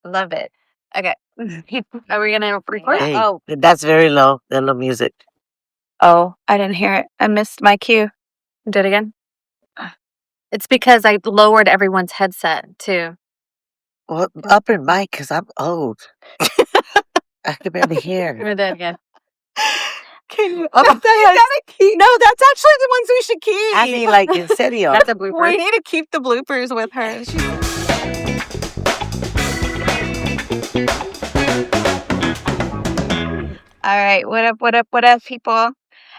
Love it. Okay. Are we going to record? Hey, Oh, that's very low. The low music. I didn't hear it. I missed my cue. Do it again. It's because I lowered everyone's headset too. Well, up in mic because I'm old. I can barely hear. Do that again. Can you? Oh, No, that's actually the ones we should keep. I mean, like, in serio. That's a blooper. We need to keep the bloopers with her. All right. What up, people?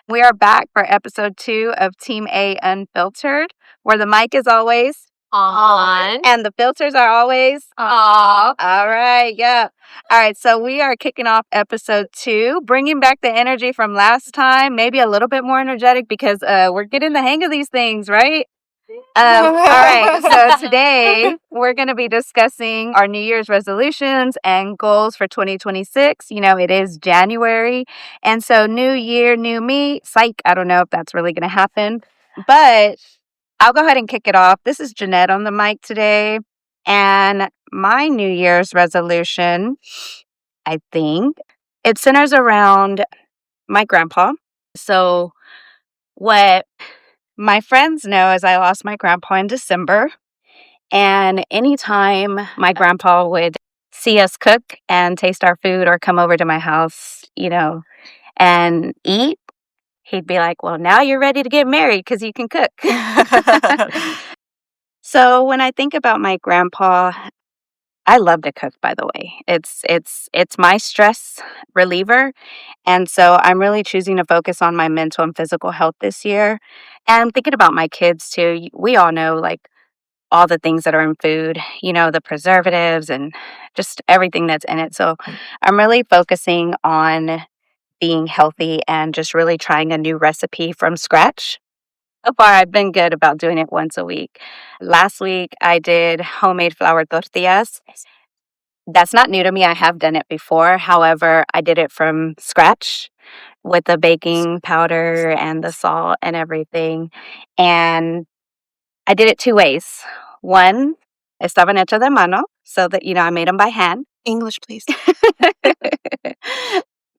We are back for episode 2 of Team A Unfiltered, where the mic is always On. and the filters are always Off. All right. Yeah. All right. So we are kicking off episode 2, bringing back the energy from last time, maybe a little bit more energetic because we're getting the hang of these things, right? All right. So today we're going to be discussing our New Year's resolutions and goals for 2026. You know, it is January. And so new year, new me. Psych. I don't know if that's really going to happen, but I'll go ahead and kick it off. This is Jeanette on the mic today. And my New Year's resolution, I think, it centers around my grandpa. So what my friends know is I lost my grandpa in December. And anytime my grandpa would see us cook and taste our food or come over to my house, you know, and eat, he'd be like, well, now you're ready to get married because you can cook. So when I think about my grandpa, I love to cook, by the way. It's my stress reliever. And so I'm really choosing to focus on my mental and physical health this year. And I'm thinking about my kids too. We all know like all the things that are in food, you know, the preservatives and just everything that's in it. So I'm really focusing on being healthy and just really trying a new recipe from scratch. So far, I've been good about doing it once a week. Last week, I did homemade flour tortillas. That's not new to me. I have done it before. However, I did it from scratch with the baking powder and the salt and everything. And I did it 2 ways. One, estaban hechas de mano, so that, you know, I made them by hand. English, please.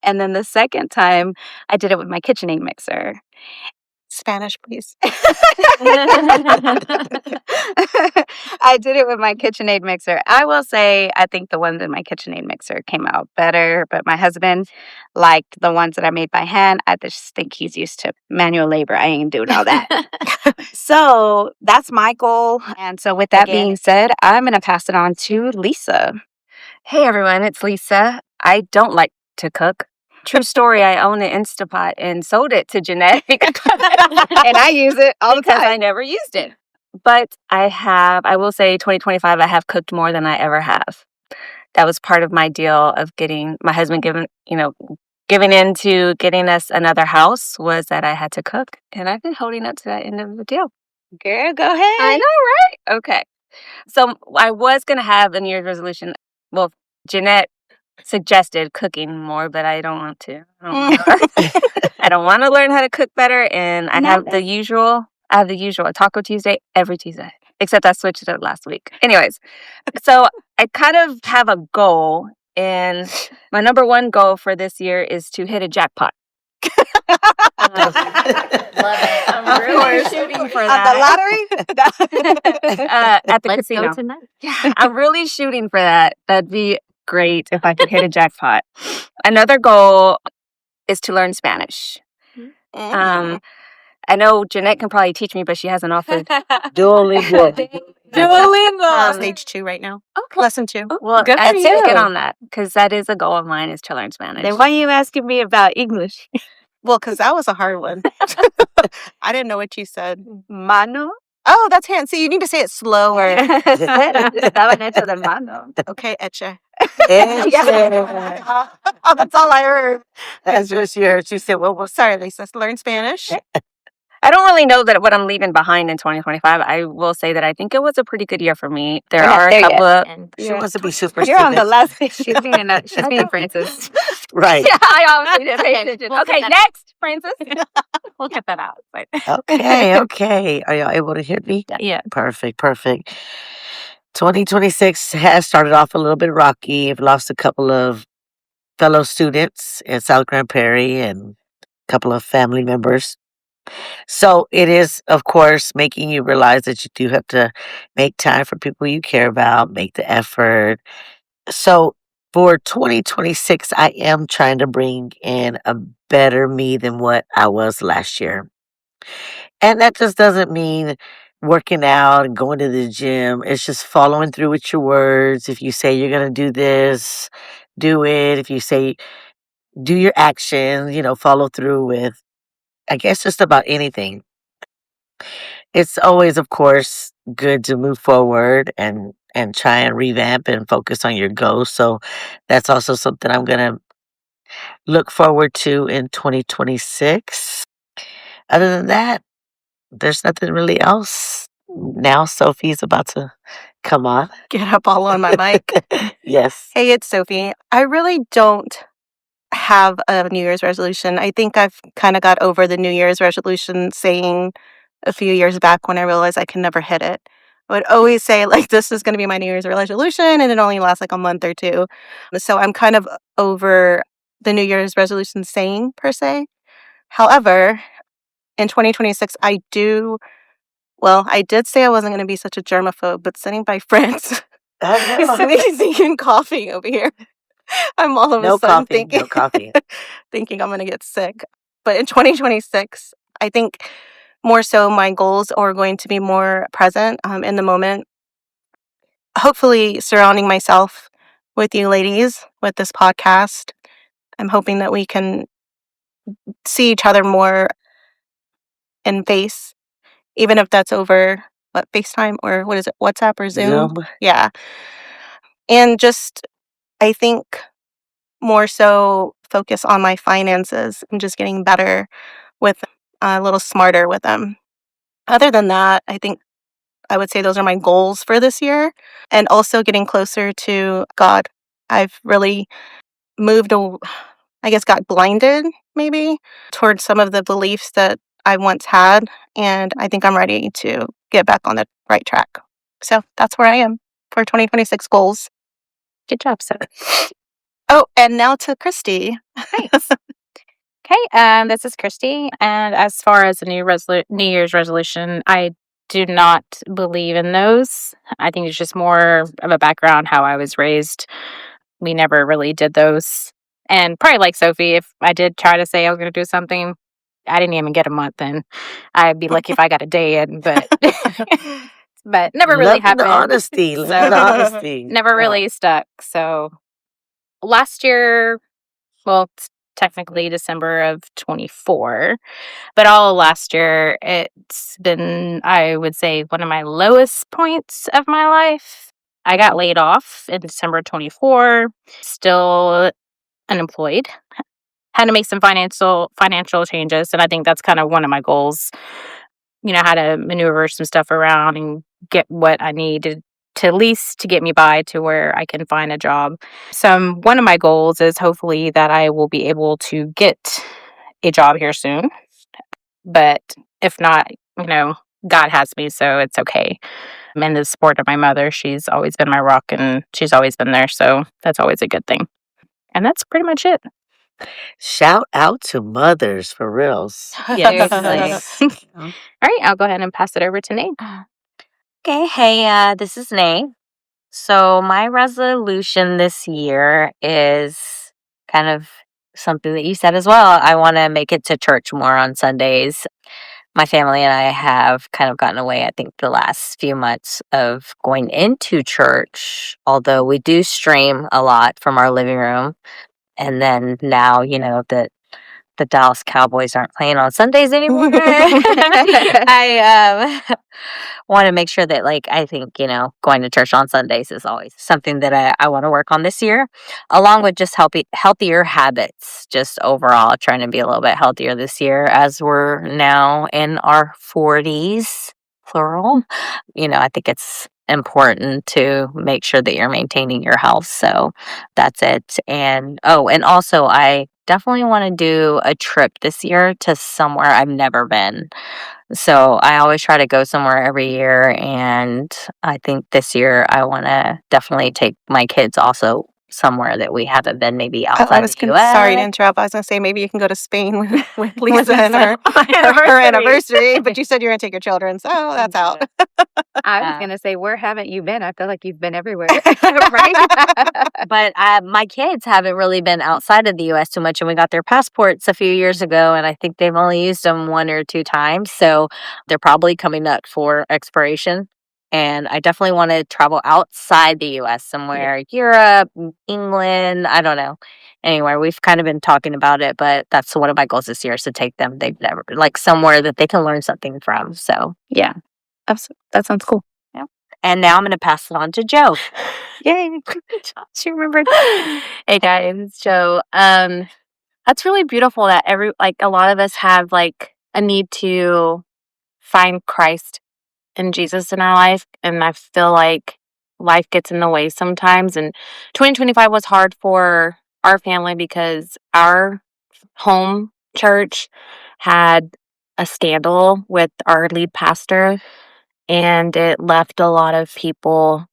And then the second time, I did it with my KitchenAid mixer. Spanish, please. I did it with my KitchenAid mixer. I will say, I think the ones in my KitchenAid mixer came out better, but my husband liked the ones that I made by hand. I just think he's used to manual labor. I ain't doing all that. So that's my goal. And so with that being said, I'm going to pass it on to Lisa. Hey everyone, it's Lisa. I don't like to cook. True story, I own an Instapot and sold it to Jeanette And I use it all the because I time. never used it. But I will say 2025, I have cooked more than I ever have. That was part of my deal of getting my husband giving into getting us another house was that I had to cook. And I've been holding up to that end of the deal. Girl, go ahead. I know, right? Okay. So I was going to have a New Year's resolution. Well, Jeanette suggested cooking more, but I don't want to. I don't want to learn how to cook better, and I have the usual Taco Tuesday every Tuesday, except I switched it up last week. Anyways, so I kind of have a goal, and my number one goal for this year is to hit a jackpot. Love it. I'm really shooting for that. At the lottery? At the Let's casino. go tonight. Yeah, I'm really shooting for that. That'd be great if I could hit a jackpot. Another goal is to learn Spanish. I know Jeanette can probably teach me, but she hasn't offered. Duolingo. Stage 2 right now. Okay. Lesson 2. Well, Good I for need to get you. on that because that is a goal of mine is to learn Spanish. Then why are you asking me about English? Well, because that was a hard one. I didn't know what you said. Mano. Oh, that's hand. See, you need to say it slower. Estaban hechas de mano. Okay, Etche. Yeah. Oh, that's all I heard. That's what she heard. She said, well, Sorry, Lisa. Learn Spanish. I don't really know that what I'm leaving behind in 2025. I will say that I think it was a pretty good year for me. There We're not are a there yet. couple of she wants to be super You're on the student. last page. She's being Francis. Right. yeah, I obviously didn't pay attention. We'll Okay, cut that next, Francis. We'll cut that out. But Okay. Are y'all able to hear me? yeah. Perfect. 2026 has started off a little bit rocky. I've lost a couple of fellow students in South Grand Prairie and a couple of family members. So it is, of course, making you realize that you do have to make time for people you care about, make the effort. So for 2026, I am trying to bring in a better me than what I was last year. And that just doesn't mean working out and going to the gym. It's just following through with your words. If you say you're going to do this, do it. If you say do your actions, follow through with, I guess, just about anything. It's always, of course, good to move forward and try and revamp and focus on your goals. So that's also something I'm going to look forward to in 2026. Other than that, there's nothing really else. Now Sophie's about to come on. Get up all on my mic. Yes. Hey, it's Sophie. I really don't have a New Year's resolution. I think I've kind of got over the New Year's resolution saying a few years back when I realized I can never hit it. I would always say, like, this is going to be my New Year's resolution, and it only lasts like a month or two. So I'm kind of over the New Year's resolution saying, per se. However, in 2026, I did say I wasn't going to be such a germaphobe, but sitting by friends, sneezing and coughing over here, I'm all of No a sudden coffee. No coffee. thinking I'm going to get sick. But in 2026, I think more so my goals are going to be more present in the moment. Hopefully, surrounding myself with you ladies with this podcast. I'm hoping that we can see each other more in face, even if that's over FaceTime or what is it, WhatsApp or Zoom? Yeah. And just, I think, more so focus on my finances and just getting better with a little smarter with them. Other than that, I think I would say those are my goals for this year, and also getting closer to God. I've really got blinded maybe towards some of the beliefs that I once had, and I think I'm ready to get back on the right track. So that's where I am for 2026 goals. Good job, sir. Oh, and now to Christy. Thanks. Okay, this is Christy, and as far as the New Year's resolution, I do not believe in those. I think it's just more of a background how I was raised. We never really did those. And probably like Sophie, if I did try to say I was going to do something, I didn't even get a month in. I'd be lucky if I got a day in, but but never really happened. Honesty. Never really stuck. So last year, well, it's technically December of 24, but all of last year, it's been, I would say, one of my lowest points of my life. I got laid off in December 24, still unemployed. Had to make some financial changes, and I think that's kind of one of my goals. How to maneuver some stuff around and get what I needed to at least to get me by to where I can find a job. So one of my goals is hopefully that I will be able to get a job here soon. But if not, God has me, so it's okay. And the support of my mother, she's always been my rock, and she's always been there, so that's always a good thing. And that's pretty much it. Shout out to mothers, for reals. Yes. All right, I'll go ahead and pass it over to Nate. Okay, hey, this is Nate. So my resolution this year is kind of something that you said as well. I want to make it to church more on Sundays. My family and I have kind of gotten away, I think, the last few months of going into church, although we do stream a lot from our living room. And then now, that the Dallas Cowboys aren't playing on Sundays anymore. I want to make sure that, I think, going to church on Sundays is always something that I want to work on this year, along with just healthier habits, just overall trying to be a little bit healthier this year as we're now in our 40s, plural. I think it's important to make sure that you're maintaining your health. So that's it. And also I definitely want to do a trip this year to somewhere I've never been. So I always try to go somewhere every year. And I think this year I want to definitely take my kids also somewhere that we haven't been, maybe I outside was the sorry to US. interrupt. I was going to say maybe you can go to Spain with With Lisa and her anniversary. anniversary, but you said you're going to take your children, so that's out. I was Uh, gonna say, where haven't you been? I feel like you've been everywhere, right? But my kids haven't really been outside of the US too much, and we got their passports a few years ago, and I think they've only used them 1 or 2 times, so they're probably coming up for expiration. And I definitely want to travel outside the US somewhere, Europe, England, I don't know. Anyway, we've kind of been talking about it, but that's one of my goals this year is to take them. They've never like somewhere that they can learn something from. So Yeah. That sounds cool. yeah. And now I'm going to pass it on to Joe. Yay. She remembered. Hey guys, it's Joe. That's really beautiful that a lot of us have like a need to find Christ and Jesus in our life. And I feel like life gets in the way sometimes. And 2025 was hard for our family because our home church had a scandal with our lead pastor, and it left a lot of people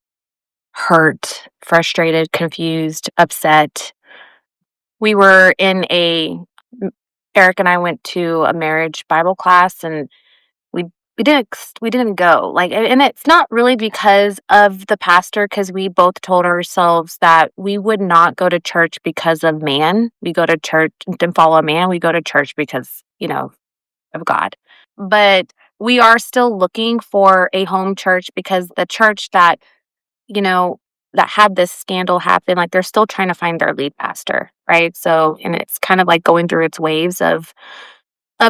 hurt, frustrated, confused, upset. We were Eric and I went to a marriage Bible class, and we we didn't go. Like, and it's not really because of the pastor, because we both told ourselves that we would not go to church because of man. We go to church and follow a man. We go to church because, of God. But we are still looking for a home church, because the church you know, that had this scandal happen, like they're still trying to find their lead pastor, right? So, and it's kind of like going through its waves of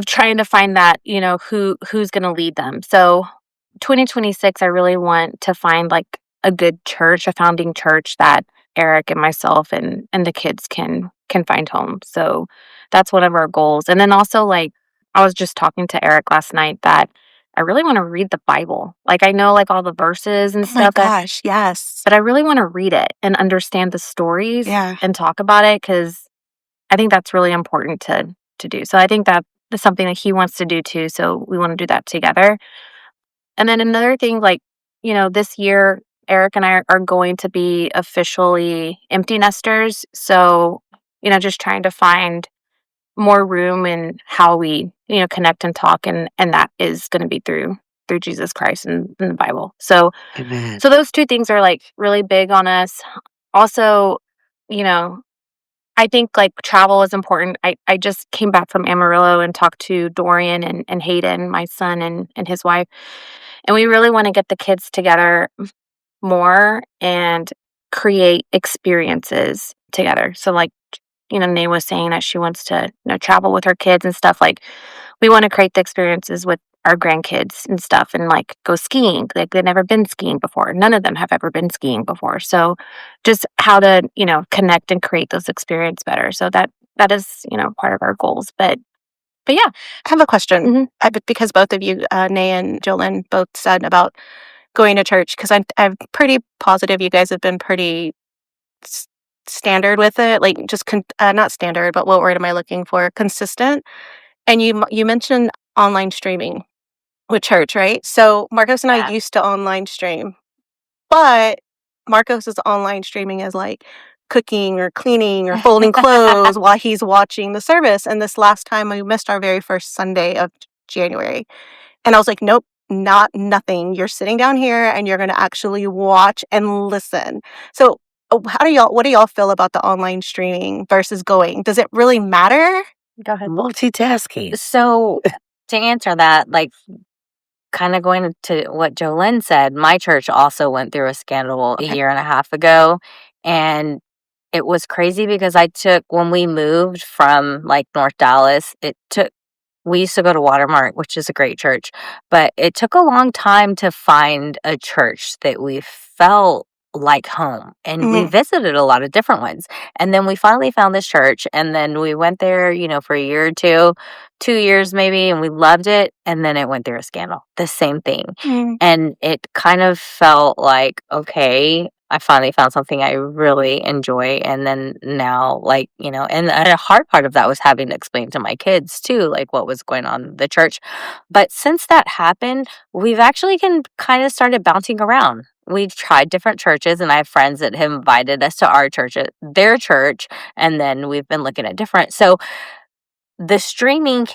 trying to find that, who's going to lead them. So, 2026, I really want to find like a good church, a founding church that Eric and myself and the kids can find home. So, that's one of our goals. And then also, like, I was just talking to Eric last night that I really want to read the Bible. Like, I know like all the verses and Oh my stuff, gosh, yes. but I really want to read it and understand the stories Yeah. and talk about it, because I think that's really important to do. So I think that is something that he wants to do too. So we want to do that together. And then another thing, like, this year, Eric and I are going to be officially empty nesters. So, just trying to find more room in how we, connect and talk. And that is going to be through Jesus Christ and the Bible. So, Amen. so those two things are like really big on us. Also, you know, I think like travel is important. I just came back from Amarillo and talked to Dorian and Hayden, my son and his wife. And we really want to get the kids together more and create experiences together. So like, Nay was saying that she wants to, travel with her kids and stuff. Like, we want to create the experiences with our grandkids and stuff, and like go skiing. Like, they've never been skiing before. None of them have ever been skiing before. So just how to, connect and create those experiences better. So that is, part of our goals. But yeah. I have a question. Mhm. Because both of you, Nay and Jolyn, both said about going to church, because I'm pretty positive you guys have been pretty standard with it, like just not standard, but what word am I looking for? Consistent. And you mentioned online streaming with church, right? So Marcos and I Yeah. used to online stream, but Marcos's online streaming is like cooking or cleaning or folding clothes while he's watching the service. And this last time we missed our very first Sunday of January. And I was like, nope, nothing. You're sitting down here and you're going to actually watch and listen. So what do y'all feel about the online streaming versus going? Does it really matter? Go ahead. Multitasking. So to answer that, like kind of going to what Jolyn said, my church also went through a scandal a Okay. year and a half ago. And it was crazy because when we moved from like North Dallas, we used to go to Watermark, which is a great church, but it took a long time to find a church that we felt like home. And we visited a lot of different ones. And then we finally found this church, and then we went there, for a year or 2 years maybe, and we loved it. And then it went through a scandal, the same thing. And it kind of felt like, okay, I finally found something I really enjoy. And then now, like, and a hard part of that was having to explain to my kids too, like what was going on in the church. But since that happened, we've actually kind of started bouncing around. We've tried different churches, and I have friends that have invited us to our church, at their church, and then we've been looking at different. So the streaming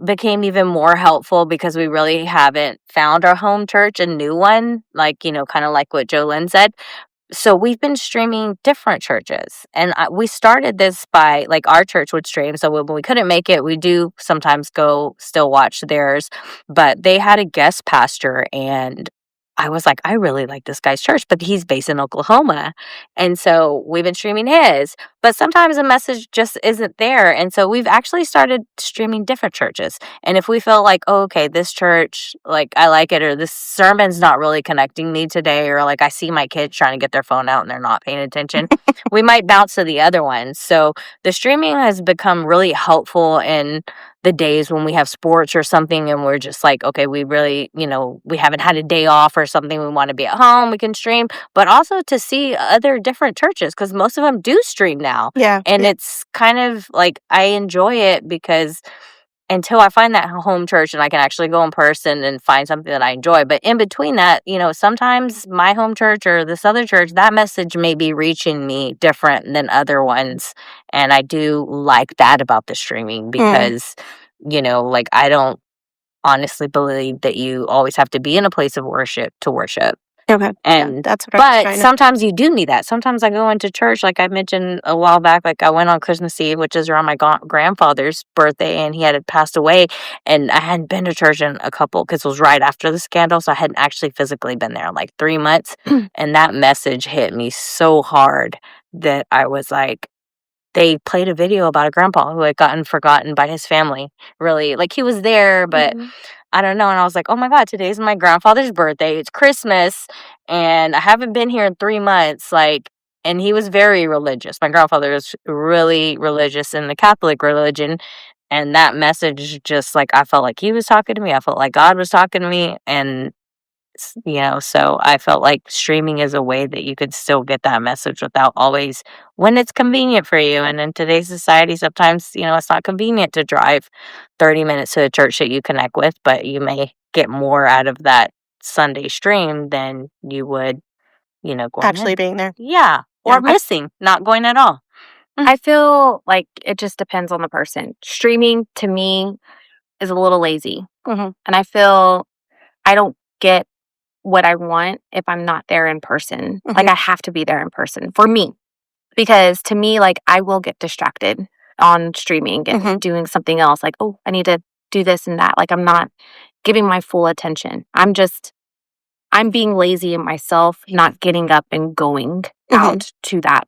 became even more helpful because we really haven't found our home church, a new one, like, kind of like what Jolynn said. So we've been streaming different churches, and we started this by, like, our church would stream. So when we couldn't make it, we do sometimes go still watch theirs, but they had a guest pastor, and I was like, I really like this guy's church, but he's based in Oklahoma. And so we've been streaming his, but sometimes a message just isn't there. And so we've actually started streaming different churches. And if we feel like, oh, okay, this church, like, I like it, or this sermon's not really connecting me today, or like I see my kids trying to get their phone out and they're not paying attention, we might bounce to the other ones. So the streaming has become really helpful in the days when we have sports or something and we're just like, okay, we really, we haven't had a day off or something, we want to be at home, we can stream, but also to see other different churches, because most of them do stream now. Yeah. And it's kind of like, I enjoy it because until I find that home church and I can actually go in person and find something that I enjoy. But in between that, sometimes my home church or this other church, that message may be reaching me different than other ones. And I do like that about the streaming because, like, I don't honestly believe that you always have to be in a place of worship to worship. Okay. And that's what I was but sometimes you do need that. Sometimes I go into church, like I mentioned a while back, like I went on Christmas Eve, which is around my grandfather's birthday, and he had passed away, and I hadn't been to church in a couple, because it was right after the scandal, so I hadn't actually physically been there in like 3 months. And that message hit me so hard that I was like, they played a video about a grandpa who had gotten forgotten by his family. Really, like, he was there, but I don't know. And I was like, oh my God, today's my grandfather's birthday. It's Christmas, and I haven't been here in 3 months. Like, and he was very religious. My grandfather was really religious in the Catholic religion. And that message, just like, I felt like he was talking to me. I felt like God was talking to me. And so I felt like streaming is a way that you could still get that message without always, when it's convenient for you. And in today's society, sometimes, it's not convenient to drive 30 minutes to a church that you connect with, but you may get more out of that Sunday stream than you would, going actually in. being there. Yeah. Or missing, not going at all. I feel like it just depends on the person. Streaming to me is a little lazy. Mhm. And I feel I don't get what I want if I'm not there in person. Like, I have to be there in person for me. Because to me, like, I will get distracted on streaming and doing something else. Like, oh, I need to do this and that. Like, I'm not giving my full attention. I'm being lazy in myself, not getting up and going out to that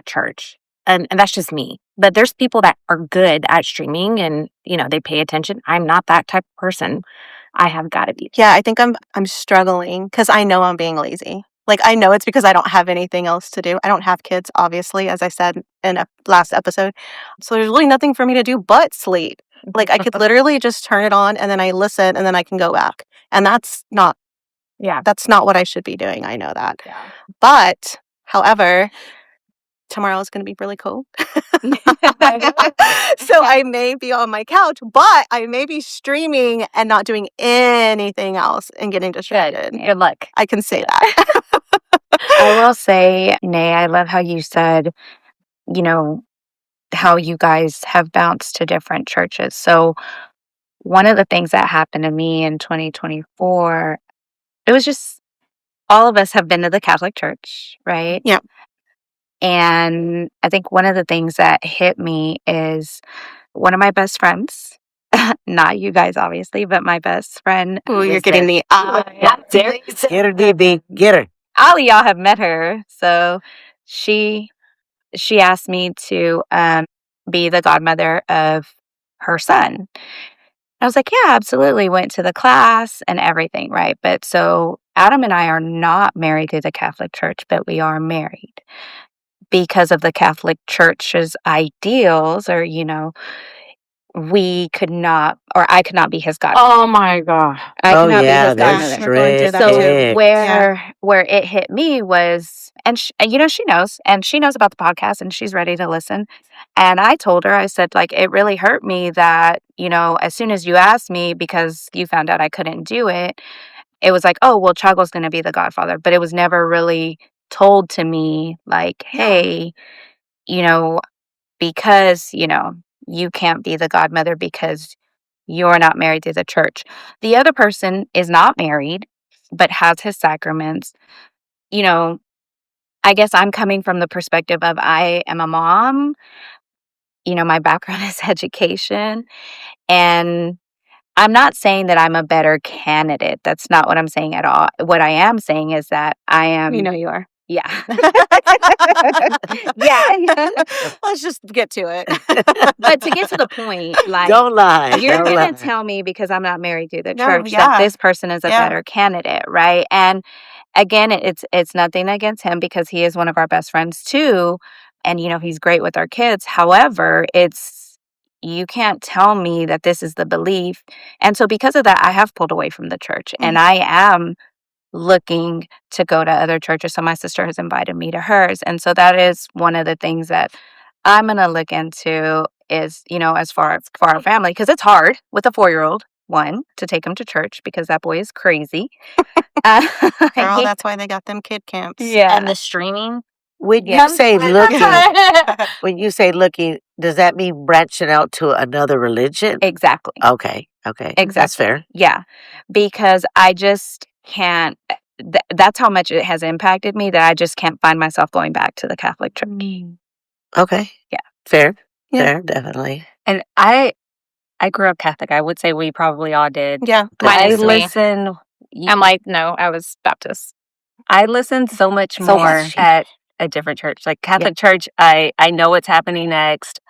church. And that's just me. But there's people that are good at streaming and, they pay attention. I'm not that type of person. I have got to be. Yeah, I think I'm struggling because I know I'm being lazy. Like, I know it's because I don't have anything else to do. I don't have kids, obviously, as I said in a last episode. So there's really nothing for me to do but sleep. Like, I could literally just turn it on and then I listen and then I can go back. And that's not what I should be doing. I know that. Yeah. But, however, tomorrow is going to be really cold. So I may be on my couch, but I may be streaming and not doing anything else and getting distracted. Good luck. I can say that. I will say, Nay, I love how you said, how you guys have bounced to different churches. So one of the things that happened to me in 2024, it was just, all of us have been to the Catholic Church, right? Yeah. And I think one of the things that hit me is one of my best friends, not you guys, obviously, but my best friend. Ooh, you're getting the Get her, DB. Get her. All of y'all have met her. So she asked me to be the godmother of her son. I was like, yeah, absolutely. Went to the class and everything, right? But so Adam and I are not married to the Catholic Church, but we are married because of the Catholic Church's ideals, or, we could not, or I could not be his godmother. Oh my god. I Oh could not be yeah, his they're godmother. We're going through that So too. strict. where it hit me was, and she knows, and she knows about the podcast, and she's ready to listen. And I told her, I said, like, it really hurt me that, as soon as you asked me because you found out I couldn't do it, it was like, oh, well, Chago's going to be the godfather. But it was never really told to me, like, hey, because, you can't be the godmother because you're not married to the church. The other person is not married, but has his sacraments. I guess I'm coming from the perspective of I am a mom. My background is education. And I'm not saying that I'm a better candidate. That's not what I'm saying at all. What I am saying is that I am. You are. Yeah. Yeah. Let's just get to it. But to get to the point, like, Don't lie. you're Don't going lie. to tell me because I'm not married to the No, church yeah. that this person is a Yeah. better candidate, right? And again, it's nothing against him because he is one of our best friends too, and he's great with our kids. However, you can't tell me that this is the belief. And so because of that, I have pulled away from the church, and I am looking to go to other churches. So my sister has invited me to hers, and so that is one of the things that I'm going to look into is, as far as for our family, because it's hard with a 4-year-old, one, to take him to church because that boy is crazy. Girl, that's why they got them kid camps. Yeah. And the streaming. When Yeah. you say looking, does that mean branching out to another religion? Exactly. Okay. Exactly. That's fair. Yeah. Because I just can't, that's how much it has impacted me that I just can't find myself going back to the Catholic Church. Okay. Yeah. Fair. Yeah. Fair, definitely. And I grew up Catholic. I would say we probably all did. Yeah. But I Minus me. listen. I'm like, no, I was Baptist. I listen so much So more was she. at a different church. Like Catholic church, I know what's happening next.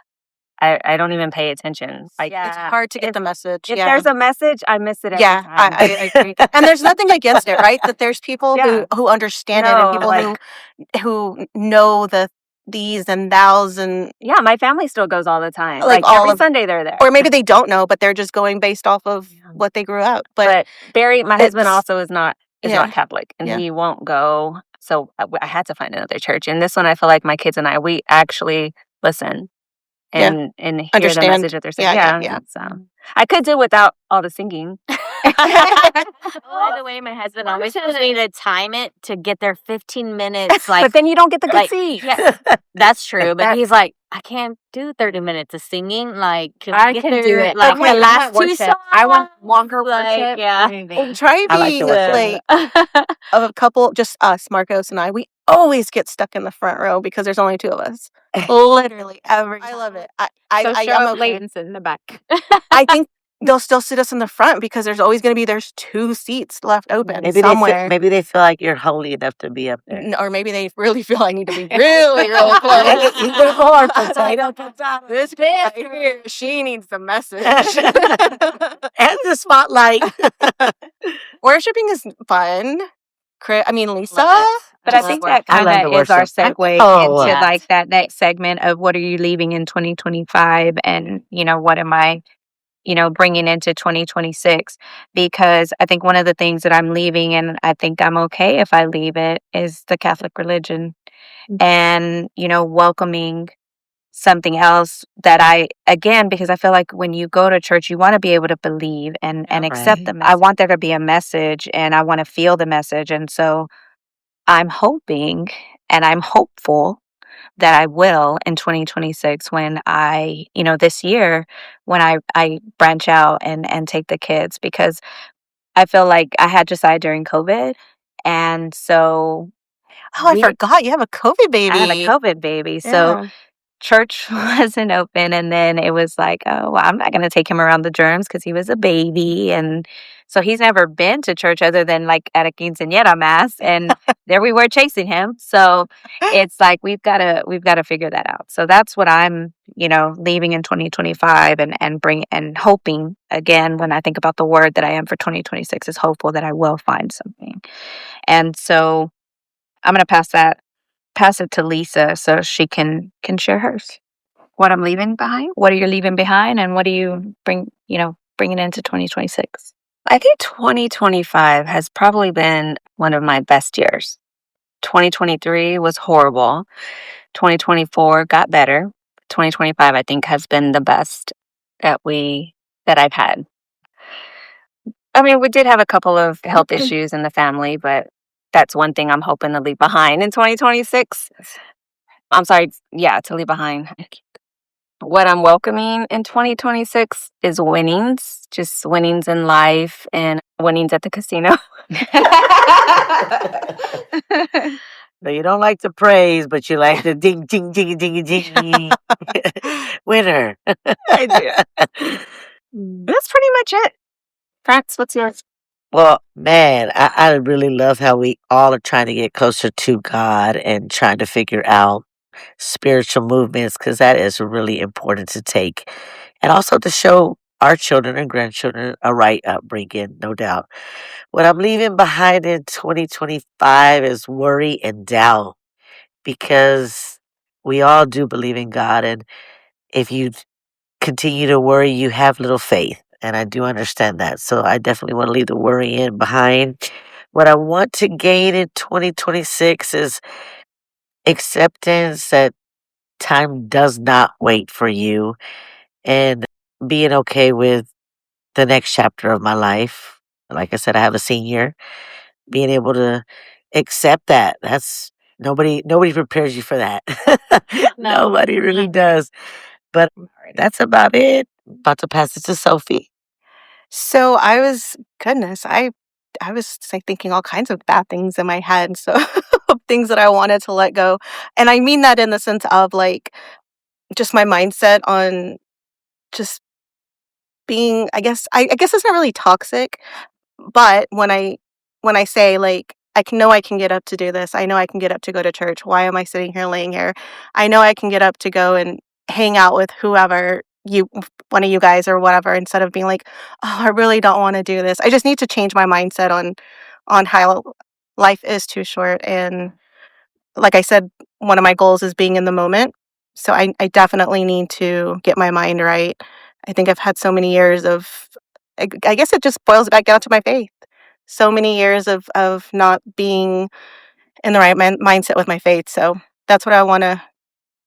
I don't even pay attention. Like, It's hard to get the message. if Yeah. there's a message, I miss it every Yeah, time. I agree. And there's nothing against it, right? That there's people Yeah. who understand it, No, and people like- who know the these and thous, and Yeah, my family still goes all the time. Like, Like all every of- Sunday they're there. or maybe they don't know, but they're just going based off of what they grew up. But Barry, my husband, it's- also is not Yeah. Catholic, and Yeah. he won't go. So I had to find another church. And this one, I feel like my kids and I, we actually listen and hear the Understand. message that they're saying. Yeah. So I could do without all the singing. By the way, my husband always tells me to time it to get there 15 minutes. Like, but then you don't get the good like, seat. yeah, that's true. But That- he's like, I can't do 30 minutes of singing. Like, I get can there, do it. Like, Okay, the last two songs. I want longer Like, worship. yeah. Well, try I like being the worship. like a couple, just us, Marcos and I. We always get stuck in the front row because there's only two of us. Literally every time. I love it. I'm okay. and sit in the back. I think they'll still sit us in the front because there's 2 seats left open Maybe somewhere. They feel like you're holy enough to be up there. Or maybe they really feel I need to be really, really close. Even more potato. This right here, she needs the message. And the spotlight. Worshiping is fun. Lisa. But I think that I love kind the of is our worship. segue Oh, into yeah. like that next segment of what are you leaving in 2025 and, what am I, bringing into 2026? Because I think one of the things that I'm leaving, and I think I'm okay if I leave it, is the Catholic religion and, welcoming something else that because I feel like when you go to church, you want to be able to believe and accept Right. the message. I want there to be a message and I want to feel the message. And so I'm hoping and I'm hopeful that I will in 2026 when I, this year, when I branch out and take the kids, because I feel like I had Josiah during COVID. And so I forgot you have a COVID baby. I had a COVID baby. So church wasn't open, and then it was like, oh, well, I'm not going to take him around the germs because he was a baby, and so he's never been to church other than like at a quinceañera mass, and there we were chasing him. So it's like we've got to figure that out. So that's what I'm leaving in 2025 and hoping again when I think about the word that I am for 2026 is hopeful that I will find something, and so I'm going to pass it to Lisa so she can share hers. What I'm leaving behind? What are you leaving behind, and what do you bringing into 2026? I think 2025 has probably been one of my best years. 2023 was horrible. 2024 got better. 2025, I think, has been the best that I've had. I mean, we did have a couple of health issues in the family, but that's one thing I'm hoping to leave behind in 2026. I'm sorry, yeah, to leave behind. What I'm welcoming in 2026 is winnings, just winnings in life and winnings at the casino. No, you don't like the praise, but you like the ding, ding, ding, ding, ding. Winner. I do. That's pretty much it. France, what's yours? Well, man, I really love how we all are trying to get closer to God and trying to figure out spiritual movements because that is really important to take. And also to show our children and grandchildren a right upbringing, no doubt. What I'm leaving behind in 2025 is worry and doubt because we all do believe in God. And if you continue to worry, you have little faith. And I do understand that. So I definitely want to leave the worrying behind. What I want to gain in 2026 is acceptance that time does not wait for you and being okay with the next chapter of my life. Like I said, I have a senior. Being able to accept that. That's nobody prepares you for that. No. Nobody really does. But that's about it. About to pass it to Sophie. So goodness, I was like thinking all kinds of bad things in my head. So things that I wanted to let go. And I mean that in the sense of like just my mindset on just being, I guess it's not really toxic, but when I say like I can get up to do this. I know I can get up to go to church. Why am I sitting here laying here? I know I can get up to go and hang out with whoever one of you guys or whatever instead of being like, "Oh, I really don't want to do this." I just need to change my mindset on how life is too short and like I said, one of my goals is being in the moment. So I definitely need to get my mind right. I think I've had so many years of, I guess it just boils back down to my faith. So many years of not being in the right mindset with my faith. So that's what I want to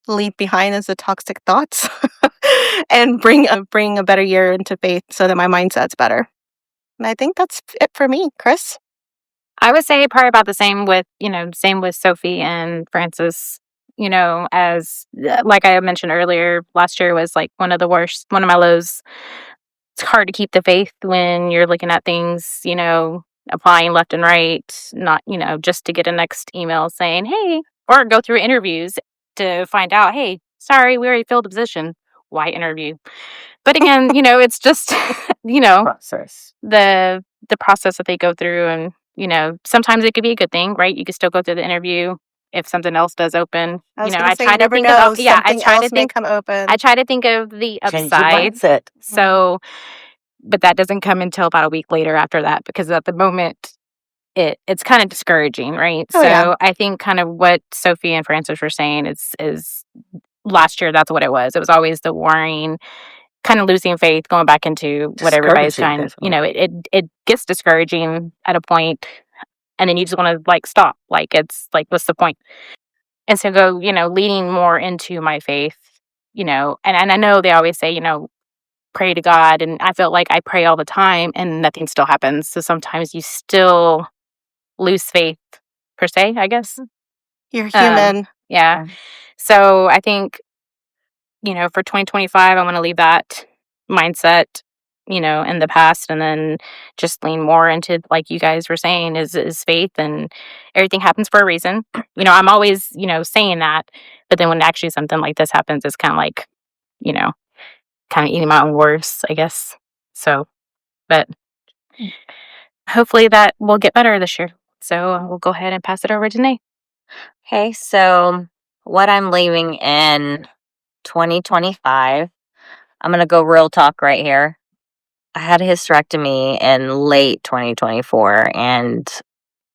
leave behind as the toxic thoughts and bring a better year into faith so that my mindset's better. And I think that's it for me, Chris. I would say probably about the same with, same with Sophie and Francis, as like I mentioned earlier, last year was like one of the worst, one of my lows. It's hard to keep the faith when you're looking at things, applying left and right, not, just to get a next email saying, hey, or go through interviews to find out, hey, sorry, we already filled the position. Why interview? But again, it's just, Process. the process that they go through and sometimes it could be a good thing, right? You can still go through the interview if something else does open. I was I gonna say, try you to never think know. about I Something try to else may think come open. I try to think of the Change your upside. mindset. So but that doesn't come until about a week later after that because at the moment it's kind of discouraging, right? Oh, So yeah. I think kind of what Sophie and Francis were saying is last year that's what it was. It was always the worrying, kind of losing faith, going back into what everybody's Discouraging, trying. It gets discouraging at a point, and then you just want to like stop. Like it's like, what's the point? And so go, leaning more into my faith, and I know they always say, pray to God, and I feel like I pray all the time, and nothing still happens. So sometimes you still lose faith, per se, I guess. You're human. Yeah. So I think for 2025, I want to leave that mindset, in the past and then just lean more into, like you guys were saying, is faith and everything happens for a reason. I'm always, saying that, but then when actually something like this happens, it's kind of like, kind of eating my own words, I guess. So, but hopefully that will get better this year. So we'll go ahead and pass it over to Nate. Okay, so what I'm leaving in 2025, I'm going to go real talk right here. I had a hysterectomy in late 2024, and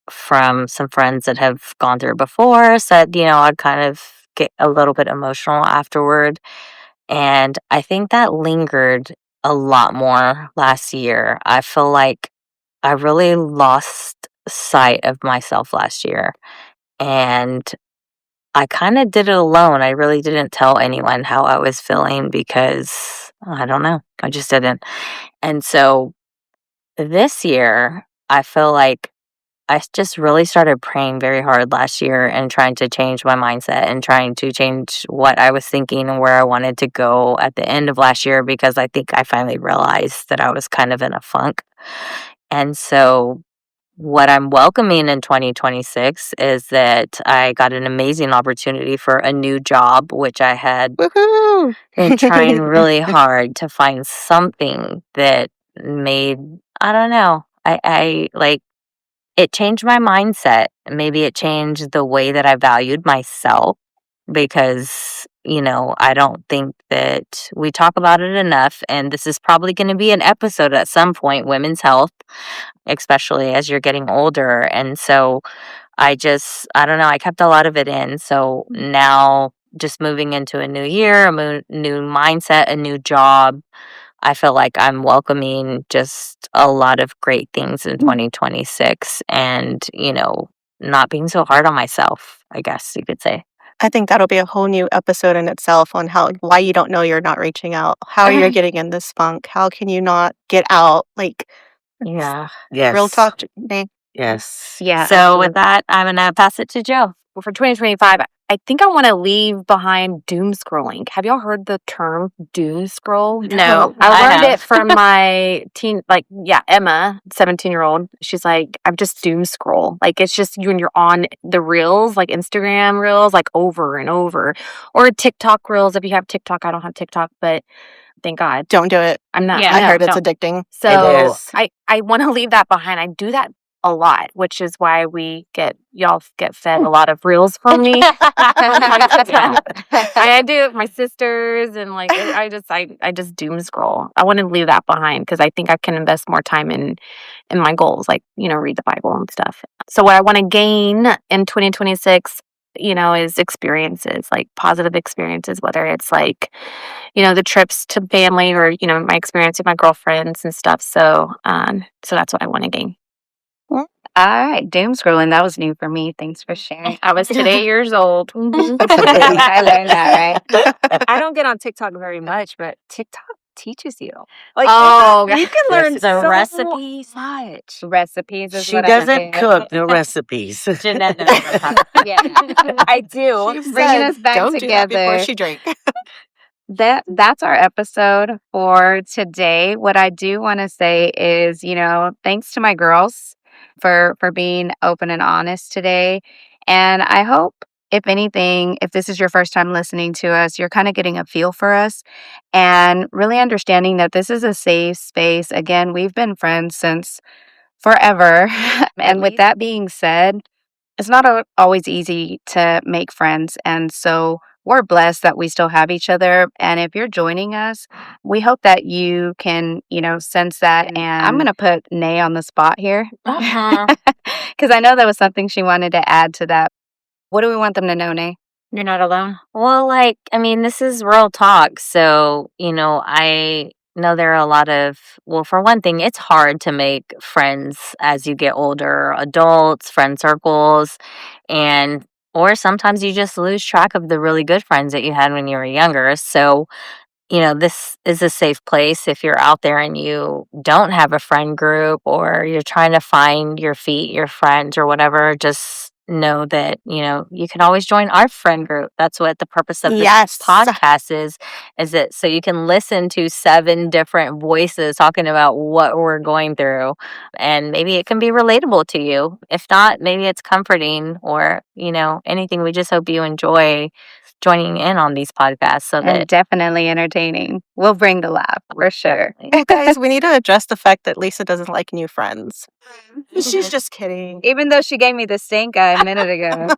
from some friends that have gone through it before, said, I'd kind of get a little bit emotional afterward. And I think that lingered a lot more last year. I feel like I really lost sight of myself last year. And I kind of did it alone. I really didn't tell anyone how I was feeling because I don't know. I just didn't. And so this year, I feel like I just really started praying very hard last year and trying to change my mindset and trying to change what I was thinking and where I wanted to go at the end of last year because I think I finally realized that I was kind of in a funk. And so what I'm welcoming in 2026 is that I got an amazing opportunity for a new job, which I had Woohoo! been trying really hard to find something that made, I don't know, I like, it changed my mindset. Maybe it changed the way that I valued myself because, I don't think that we talk about it enough. And this is probably going to be an episode at some point, women's health, especially as you're getting older. And so I don't know, I kept a lot of it in. So now just moving into a new year, new mindset, a new job, I feel like I'm welcoming just a lot of great things in 2026 and, not being so hard on myself, I guess you could say. I think that'll be a whole new episode in itself on why you don't know you're not reaching out, how you're getting in this funk, how can you not get out? Like, Yeah. Yes. real talk, Janae. Yes. Yeah. So with that, I'm going to pass it to Joe. Well, for 2025, I think I want to leave behind doom scrolling. Have y'all heard the term doom scroll? No, I I learned have. it from my Emma, 17-year-old. She's like, I'm just doom scroll. Like, it's just you and you're on the reels, like Instagram reels, like over and over. Or TikTok reels. If you have TikTok, I don't have TikTok, but thank God. Don't do it. I'm not. Yeah, I heard it's don't. addicting. So It is. I want to leave that behind. I do that a lot, which is why y'all get fed a lot of reels from me. I do it with my sisters and like I just doom scroll. I want to leave that behind because I think I can invest more time in my goals, like, read the Bible and stuff. So what I want to gain in 2026, is experiences, like positive experiences, whether it's like, the trips to family or, my experience with my girlfriends and stuff. So that's what I want to gain. All right, doom scrolling. That was new for me. Thanks for sharing. I was today years old. I learned that, right? I don't get on TikTok very much, but TikTok teaches you. Like, Oh, you can learn The so recipes. much. Recipes is She what doesn't cook no recipes. Jeanette knows what I'm talking Yeah. I do. She Bringing said, us back don't do that before together. she drank. That's our episode for today. What I do want to say is, thanks to my girls for being open and honest today. And I hope, if anything, if this is your first time listening to us, you're kind of getting a feel for us and really understanding that this is a safe space. Again, we've been friends since forever. And with that being said, it's not always easy to make friends. And so we're blessed that we still have each other. And if you're joining us, we hope that you can, sense that. And I'm going to put Nay on the spot here because I know that was something she wanted to add to that. What do we want them to know, Nay? you're not alone. Well, this is real talk. So, I know there are a lot of, well, for one thing, it's hard to make friends as you get older, adults, friend circles, or sometimes you just lose track of the really good friends that you had when you were younger. So, this is a safe place if you're out there and you don't have a friend group or you're trying to find your feet, your friends or whatever. Just know that, you can always join our friend group. That's what the purpose of this Yes. podcast is that so you can listen to 7 different voices talking about what we're going through. And maybe it can be relatable to you. If not, maybe it's comforting or, anything. We just hope you enjoy joining in on these podcasts so And that definitely entertaining. We'll bring the laugh for sure. Well, guys, we need to address the fact that Lisa doesn't like new friends. She's just kidding. Even though she gave me the stink eye a minute ago.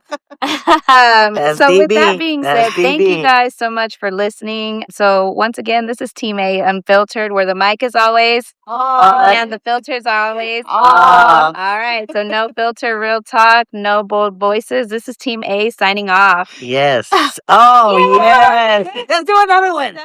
That's So with DB. that being That's said, thank you DB. guys so much for listening. So once again, this is Team A Unfiltered, where the mic is always and the filters are always off. All right, so no filter, real talk, no bold voices. This is Team A signing off. Yes. Oh, yes. Let's do another one.